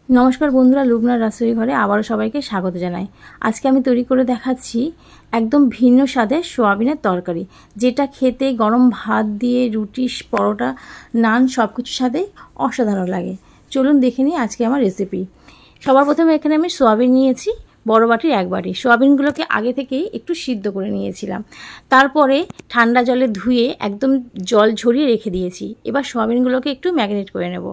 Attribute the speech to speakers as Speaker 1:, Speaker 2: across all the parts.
Speaker 1: नमस्कार बंधुरा लुबनार रसोई घरे आबारो सबाइके स्वागत जानाई। आज के आमी तैरी करे देखाচ্ছি एकदम भिन्न स्वादेर सोयाबिनेर तरकारी, जेटा खेते गरम भात दिए रुटी परोटा नान सबकिछुर साथे असाधारण लागे। चलुन देखे निই आजके आमार रेसिपि। सबार प्रथमे एखाने आमी सोयाबिन निয়েছি बड़ बाटिर एक बाटी। सोयाबिनगुलोके आगे थेकेई एकटु सिद्ध करे निয়েছিলাম, तारपरे ठांडा जले धुए एकदम जल झरिয়ে रेखे दिয়েছি। एबार सोयाबिनगुलोके एकटु मैरिनेट करे नेब।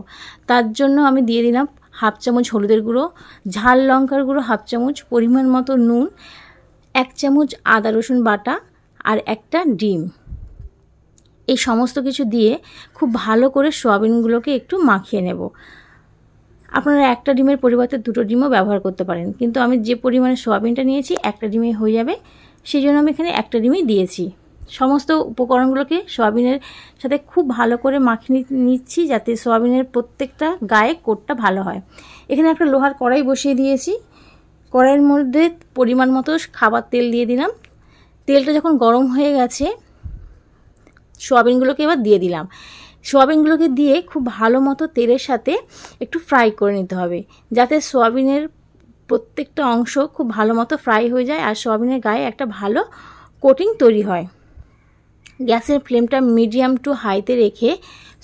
Speaker 1: तार जन्य आमी दिए दिलाम हाफ चामच हलुदेर गुঁড়ো, झाल लंकार गुঁড়ো हाफ चामच, परिमाण मतो नुन, एक चामच आदा रसुन बाटा और एकटा डिम। এই সমস্ত কিছু দিয়ে খুব ভালো করে সোয়াবিনগুলোকে একটু মাখিয়ে নেব। আপনারা একটা ডিমের পরিবর্তে দুটো ডিমও ব্যবহার করতে পারেন, কিন্তু আমি যে পরিমাণে সোয়াবিনটা নিয়েছি একটা ডিমে হয়ে যাবে, সেজন্য আমি এখানে একটা ডিমই দিয়েছি। সমস্ত উপকরণগুলোকে সোয়াবিনের সাথে খুব ভালো করে মাখিয়ে নিচ্ছি, যাতে সোয়াবিনের প্রত্যেকটা গায়ে কোটটা ভালো হয়। এখানে একটা লোহার কড়াই বসিয়ে দিয়েছি। কড়াইয়ের মধ্যে পরিমাণ মতো খাবার তেল দিয়ে দিলাম। তেলটা যখন গরম হয়ে গেছে সোয়াবিনগুলোকে এবার দিয়ে দিলাম। সোয়াবিনগুলোকে দিয়ে খুব ভালো মতো তেলের সাথে একটু ফ্রাই করে নিতে হবে, যাতে সোয়াবিনের প্রত্যেকটা অংশ খুব ভালো মতো ফ্রাই হয়ে যায় আর সোয়াবিনের গায়ে একটা ভালো কোটিং তৈরি হয়। গ্যাসের ফ্লেমটা মিডিয়াম টু হাইতে রেখে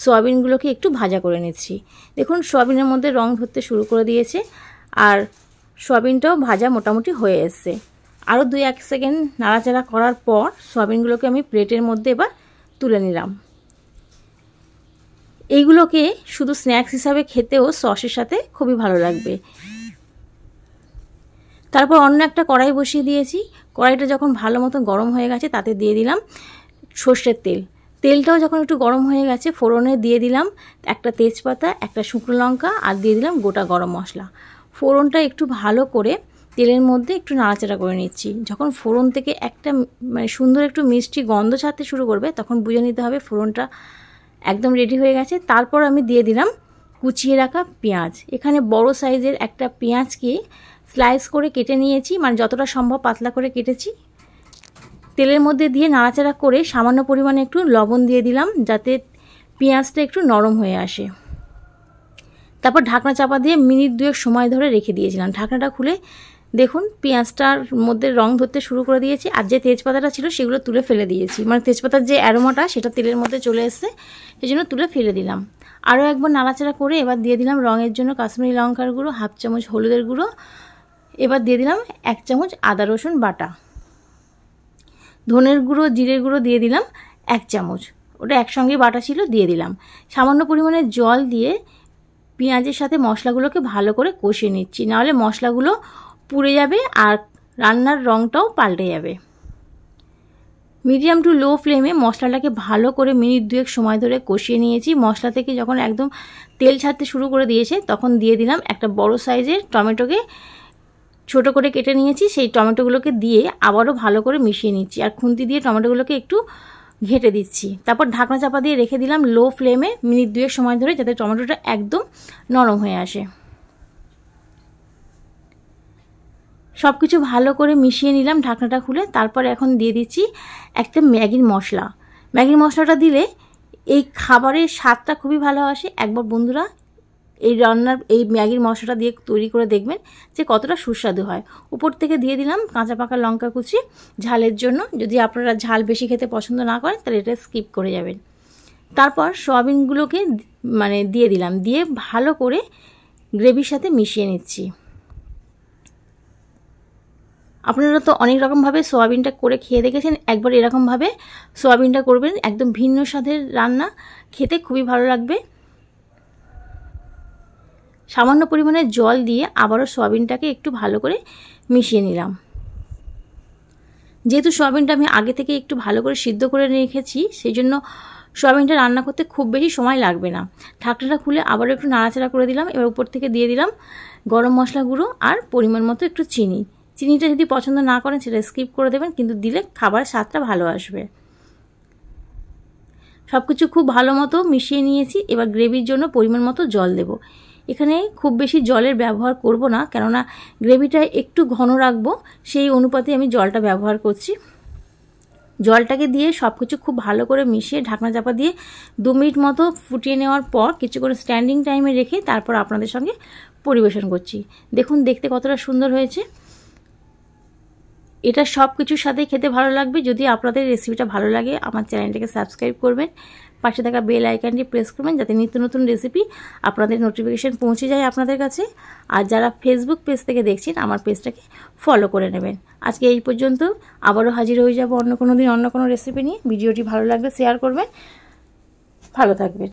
Speaker 1: সোয়াবিনগুলোকে একটু ভাজা করে নিচ্ছি। দেখুন সোয়াবিনের মধ্যে রং ধরতে শুরু করে দিয়েছে আর সোয়াবিনটাও ভাজা মোটামুটি হয়ে এসছে। আরও 2-1 সেকেন্ড নাড়াচাড়া করার পর সোয়াবিনগুলোকে আমি প্লেটের মধ্যে এবার তুলে নিলাম। এইগুলোকে শুধু স্ন্যাক্স হিসাবে খেতেও সসের সাথে খুবই ভালো লাগবে। তারপর অন্য একটা কড়াই বসিয়ে দিয়েছি। কড়াইটা যখন ভালো মতো গরম হয়ে গেছে তাতে দিয়ে দিলাম সর্ষের তেল। তেলটাও যখন একটু গরম হয়ে গেছে ফোড়নে দিয়ে দিলাম একটা তেজপাতা, একটা শুকনো লঙ্কা আর দিয়ে দিলাম গোটা গরম মশলা। ফোড়নটা একটু ভালো করে তেলের মধ্যে একটু নাড়াচাড়া করে নিচ্ছি। যখন ফোড়ন থেকে একটা সুন্দর একটু মিষ্টি গন্ধ ছাড়তে শুরু করবে তখন বুঝে নিতে হবে ফোড়নটা একদম রেডি হয়ে গেছে। তারপর আমি দিয়ে দিলাম কুচিয়ে রাখা পেঁয়াজ। এখানে বড় সাইজের একটা পেঁয়াজকে স্লাইস করে কেটে নিয়েছি, মানে যতটা সম্ভব পাতলা করে কেটেছি। তেলের মধ্যে দিয়ে নাড়াচাড়া করে সামান্য পরিমাণে একটু লবণ দিয়ে দিলাম, যাতে পেঁয়াজটা একটু নরম হয়ে আসে। তারপর ঢাকনা চাপা দিয়ে মিনিট 2 সময় ধরে রেখে দিয়েছিলাম। ঢাকনাটা খুলে দেখুন পেঁয়াজটার মধ্যে রং ধরতে শুরু করে দিয়েছি আর যে তেজপাতাটা ছিল সেগুলো তুলে ফেলে দিয়েছি, মানে তেজপাতার যে অ্যারোমাটা সেটা তেলের মধ্যে চলে এসেছে, সেই জন্য তুলে ফেলে দিলাম। আরও একবার নাড়াচাড়া করে এবার দিয়ে দিলাম রঙের জন্য কাশ্মীরি লঙ্কার গুঁড়ো, হাফ চামচ হলুদের গুঁড়ো, এবার দিয়ে দিলাম 1 চামচ আদা রসুন বাটা, ধনের গুঁড়ো জিরের গুঁড়ো দিয়ে দিলাম 1 চামচ, ওটা একসঙ্গে বাটা ছিল দিয়ে দিলাম। সামান্য পরিমাণে জল দিয়ে পেঁয়াজের সাথে মশলাগুলোকে ভালো করে কষিয়ে নিচ্ছি, নাহলে মশলাগুলো পুড়ে যাবে আর রান্নার রঙটাও পাল্টে যাবে। মিডিয়াম টু লো ফ্লেমে মশলাটাকে ভালো করে মিনিট 2 সময় ধরে কষিয়ে নিয়েছি। মশলা থেকে যখন একদম তেল ছাড়তে শুরু করে দিয়েছে তখন দিয়ে দিলাম একটা বড় সাইজের টমেটোকে ছোট করে কেটে নিয়েছি। সেই টমেটোগুলোকে দিয়ে আবারও ভালো করে মিশিয়ে নিচ্ছি আর খুন্তি দিয়ে টমেটোগুলোকে একটু ঘেঁটে দিচ্ছি। তারপর ঢাকনা চাপা দিয়ে রেখে দিলাম লো ফ্লেমে মিনিট 2 সময় ধরে, যাতে টমেটোটা একদম নরম হয়ে আসে। সব কিছু ভালো করে মিশিয়ে নিলাম ঢাকনাটা খুলে। তারপর এখন দিয়ে দিচ্ছি একটা ম্যাগির মশলা। ম্যাগির মশলাটা দিলে এই খাবারের স্বাদটা খুবই ভালো আসে। একবার বন্ধুরা এই রান্নার এই ম্যাগির মশলাটা দিয়ে তৈরি করে দেখবেন যে কতটা সুস্বাদু হয়। উপর থেকে দিয়ে দিলাম কাঁচা পাকা লঙ্কা কুচি ঝালের জন্য। যদি আপনারা ঝাল বেশি খেতে পছন্দ না করেন তাহলে এটা স্কিপ করে যাবেন। তারপর সোয়াবিনগুলোকে দিয়ে দিলাম, দিয়ে ভালো করে গ্রেভির সাথে মিশিয়ে নিচ্ছি। আপনারা তো অনেক রকমভাবে সোয়াবিনটা করে খেয়ে দেখেছেন, একবার এরকমভাবে সোয়াবিনটা করবেন, একদম ভিন্ন স্বাদের রান্না, খেতে খুবই ভালো লাগবে। সামান্য পরিমাণে জল দিয়ে আবারও সোয়াবিনটাকে একটু ভালো করে মিশিয়ে নিলাম। যেহেতু সোয়াবিনটা আমি আগে থেকে একটু ভালো করে সিদ্ধ করে রেখেছি, সেই জন্য সোয়াবিনটা রান্না করতে খুব বেশি সময় লাগবে না। ঢাকনাটা খুলে আবারও একটু নাড়াচাড়া করে দিলাম। এবার উপর থেকে দিয়ে দিলাম গরম মশলা গুঁড়ো আর পরিমাণ মতো একটু চিনি। চিনিটা যদি পছন্দ না করেন সেটা স্কিপ করে দেবেন, কিন্তু দিলে খাবার স্বাদটা ভালো আসবে। সব কিছু খুব ভালো মতো মিশিয়ে নিয়েছি। এবার গ্রেভির জন্য পরিমাণ মতো জল দেব। এখানে খুব বেশি জলের ব্যবহার করব না, কেননা গ্রেভিটা একটু ঘন রাখবো, সেই অনুপাতে আমি জলটা ব্যবহার করছি। জলটাকে দিয়ে সবকিছু খুব ভালো করে মিশিয়ে ঢাকনা চাপা দিয়ে 2 মিনিট মতো ফুটিয়ে নেওয়ার পর কিছুক্ষণ স্ট্যান্ডিং টাইমে রেখে তারপর আপনাদের সঙ্গে পরিবেশন করছি। দেখুন দেখতে কতটা সুন্দর হয়েছে। এটা সব কিছুর সাথেই খেতে ভালো লাগবে। যদি আপনাদের রেসিপিটা ভালো লাগে আমার চ্যানেলটাকে সাবস্ক্রাইব করবেন, পাশে থাকা বেল আইকনটি প্রেস করবেন যাতে নিত্য নতুন রেসিপি আপনাদের নোটিফিকেশান পৌঁছে যায় আপনাদের কাছে। আর যারা ফেসবুক পেজ থেকে দেখছেন আমার পেজটাকে ফলো করে নেবেন। আজকে এই পর্যন্ত, আবারও হাজির হয়ে যাব অন্য কোনো দিন অন্য কোনো রেসিপি নিয়ে। ভিডিওটি ভালো লাগলে শেয়ার করবেন, ভালো থাকবেন।